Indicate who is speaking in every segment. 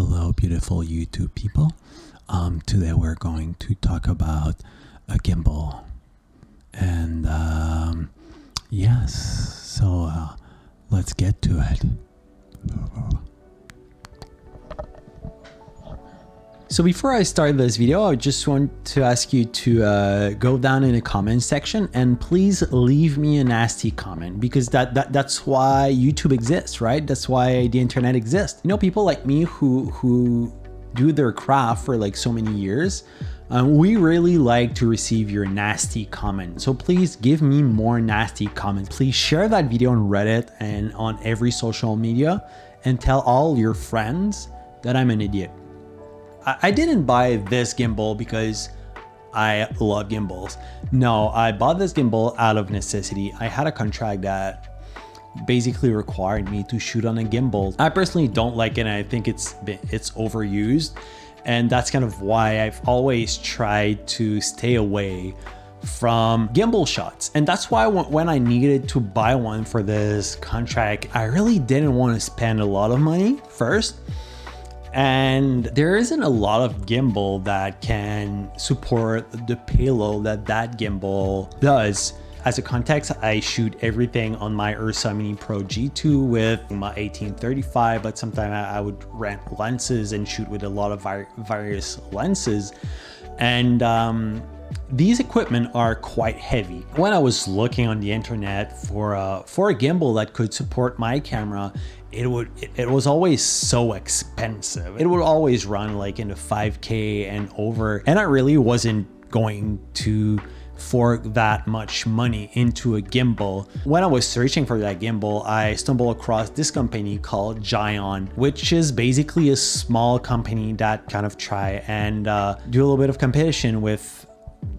Speaker 1: Hello, beautiful YouTube people. Today we're going to talk about a gimbal. And yes, so let's get to it. So before I start this video, I just want to ask you to go down in the comment section and please leave me a nasty comment, because that's why YouTube exists, right? That's why the internet exists. You know, people like me who do their craft for like so many years, we really like to receive your nasty comments. So please give me more nasty comments. Please share that video on Reddit and on every social media and tell all your friends that I'm an idiot. I didn't buy this gimbal because I love gimbals. No, I bought this gimbal out of necessity. I had a contract that basically required me to shoot on a gimbal. I personally don't like it, and I think it's overused. And that's kind of why I've always tried to stay away from gimbal shots. And that's why when I needed to buy one for this contract, I really didn't want to spend a lot of money first. And there isn't a lot of gimbal that can support the payload that gimbal does. As a context, I shoot everything on my Ursa Mini Pro G2 with my 1835, but sometimes I would rent lenses and shoot with a lot of various lenses. And these equipment are quite heavy. When I was looking on the internet for a gimbal that could support my camera, it was always so expensive. It would always run like in the 5K and over, and I really wasn't going to fork that much money into a gimbal. When I was searching for that gimbal, I stumbled across this company called ZHIYUN, which is basically a small company that kind of try and do a little bit of competition with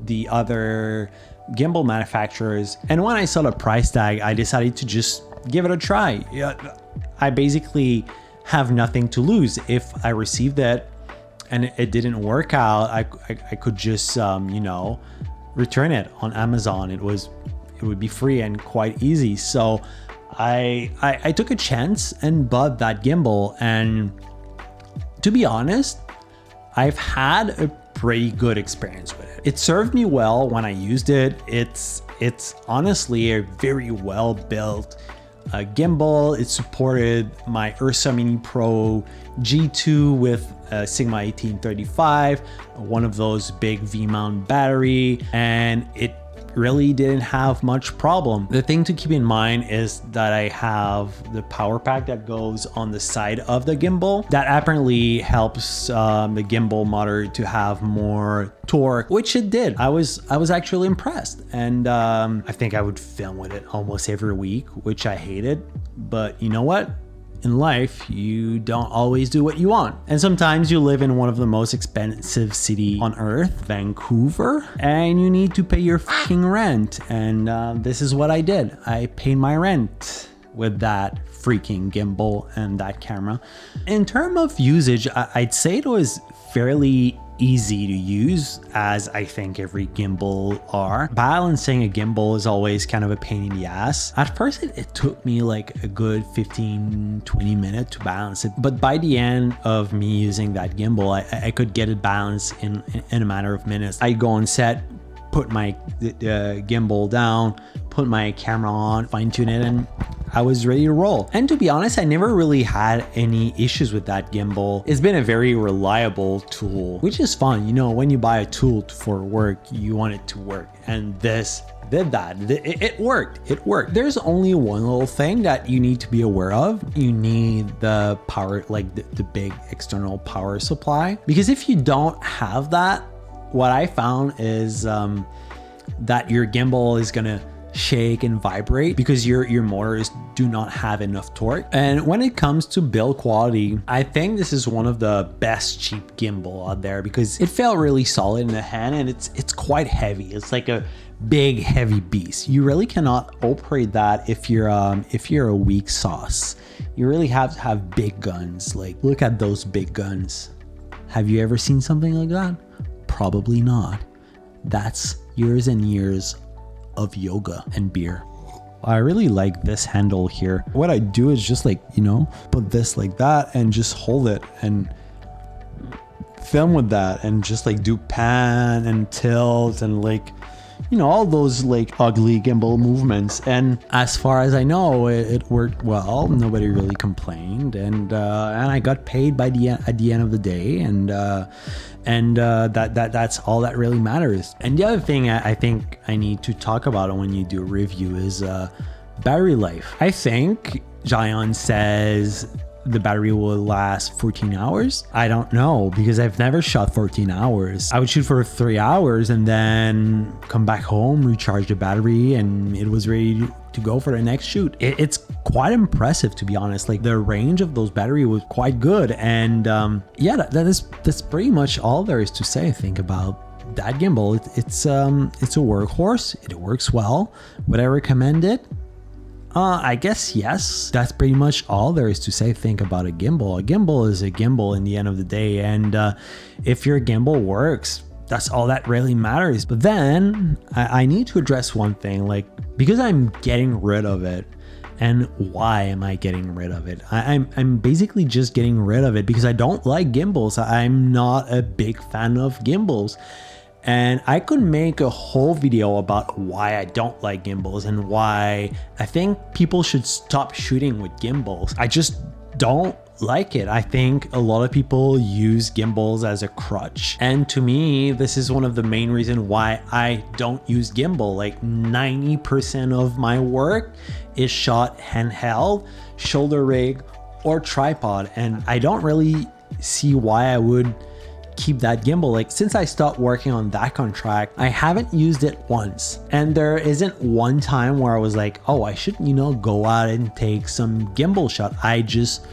Speaker 1: the other gimbal manufacturers. And when I saw the price tag, I decided to just give it a try. I basically have nothing to lose. If I received it and it didn't work out, I could just you know, return it on Amazon. It would be free and quite easy. So I took a chance and bought that gimbal, and to be honest, I've had a pretty good experience with it. It served me well when I used it. It's honestly a very well built gimbal. It supported my Ursa Mini Pro G2 with a Sigma 1835, one of those big V-mount battery, and it really didn't have much problem. The thing to keep in mind is that I have the power pack that goes on the side of the gimbal. That apparently helps the gimbal motor to have more torque, which it did. I was actually impressed, and I think I would film with it almost every week, which I hated. But you know what? In life, you don't always do what you want. And sometimes you live in one of the most expensive cities on earth, Vancouver, and you need to pay your fucking rent. And this is what I did. I paid my rent with that freaking gimbal and that camera. In terms of usage, I'd say it was fairly easy to use, as I think every gimbal are. Balancing a gimbal is always kind of a pain in the ass. At first, it took me like a good 15-20 minutes to balance it, but by the end of me using that gimbal, I could get it balanced in a matter of minutes. I go on set, put my gimbal down, put my camera on, fine tune it, and I was ready to roll. And to be honest, I never really had any issues with that gimbal. It's been a very reliable tool, which is fun. You know, when you buy a tool for work, you want it to work. And this did that. It worked. It worked. There's only one little thing that you need to be aware of. You need the power, like the big external power supply. Because if you don't have that, what I found is that your gimbal is gonna shake and vibrate because your motors do not have enough torque. And when it comes to build quality, I think this is one of the best cheap gimbal out there because it felt really solid in the hand, and it's quite heavy. It's like a big heavy beast. You really cannot operate that if you're a weak sauce. You really have to have big guns. Like, look at those big guns. Have you ever seen something like that? Probably not. That's years and years of yoga and beer. I really like this handle here. What I do is just like, you know, put this like that and just hold it, and film with that and just like do pan and tilt and like, you know, all those like ugly gimbal movements. And as far as I know, it worked well. Nobody really complained, and I got paid at the end of the day, and that's all that really matters. And the other thing I think I need to talk about when you do a review is battery life. I think ZHIYUN says the battery will last 14 hours. I don't know, because I've never shot 14 hours. I would shoot for 3 hours and then come back home, recharge the battery, and it was ready to go for the next shoot. It's quite impressive, to be honest. Like, the range of those batteries was quite good. And yeah, that's pretty much all there is to say, I think, about that gimbal. It's a workhorse. It works well. Would I recommend it? I guess yes. That's pretty much all there is to say, think about a gimbal. A gimbal is a gimbal in the end of the day, and if your gimbal works, that's all that really matters. But then I need to address one thing, like, because I'm getting rid of it. And why am I getting rid of it? I'm basically just getting rid of it because I don't like gimbals. I'm not a big fan of gimbals. And I could make a whole video about why I don't like gimbals and why I think people should stop shooting with gimbals. I just don't like it. I think a lot of people use gimbals as a crutch. And to me, this is one of the main reasons why I don't use gimbal. Like 90% of my work is shot handheld, shoulder rig, or tripod. And I don't really see why I would keep that gimbal. Like, since I stopped working on that contract, I haven't used it once, and there isn't one time where I was like, oh, I should, you know, go out and take some gimbal shot. I just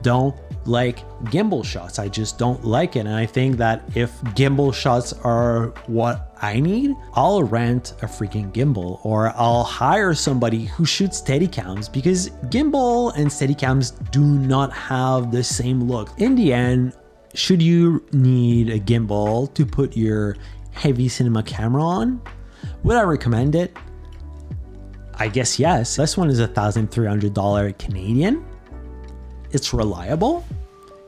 Speaker 1: don't like gimbal shots. I just don't like it. And I think that if gimbal shots are what I need, I'll rent a freaking gimbal, or I'll hire somebody who shoots Steadicams, because gimbal and Steadicams do not have the same look. In the end, should you need a gimbal to put your heavy cinema camera on? Would I recommend it? I guess yes. This one is $1,300 Canadian. It's reliable.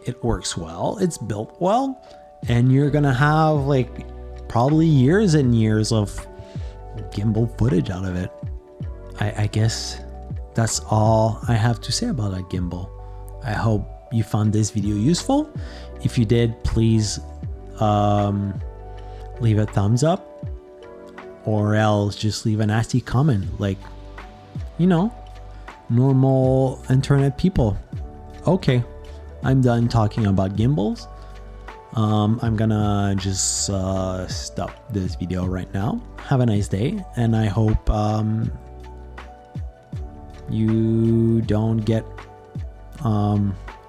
Speaker 1: It works well. It's built well. And you're gonna have like probably years and years of gimbal footage out of it. I guess that's all I have to say about that gimbal. I hope you found this video useful. If you did, please leave a thumbs up, or else just leave a nasty comment, like, you know, normal internet people. Okay, I'm done talking about gimbals. I'm gonna just stop this video right now. Have a nice day, and I hope you don't get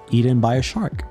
Speaker 1: eaten by a shark.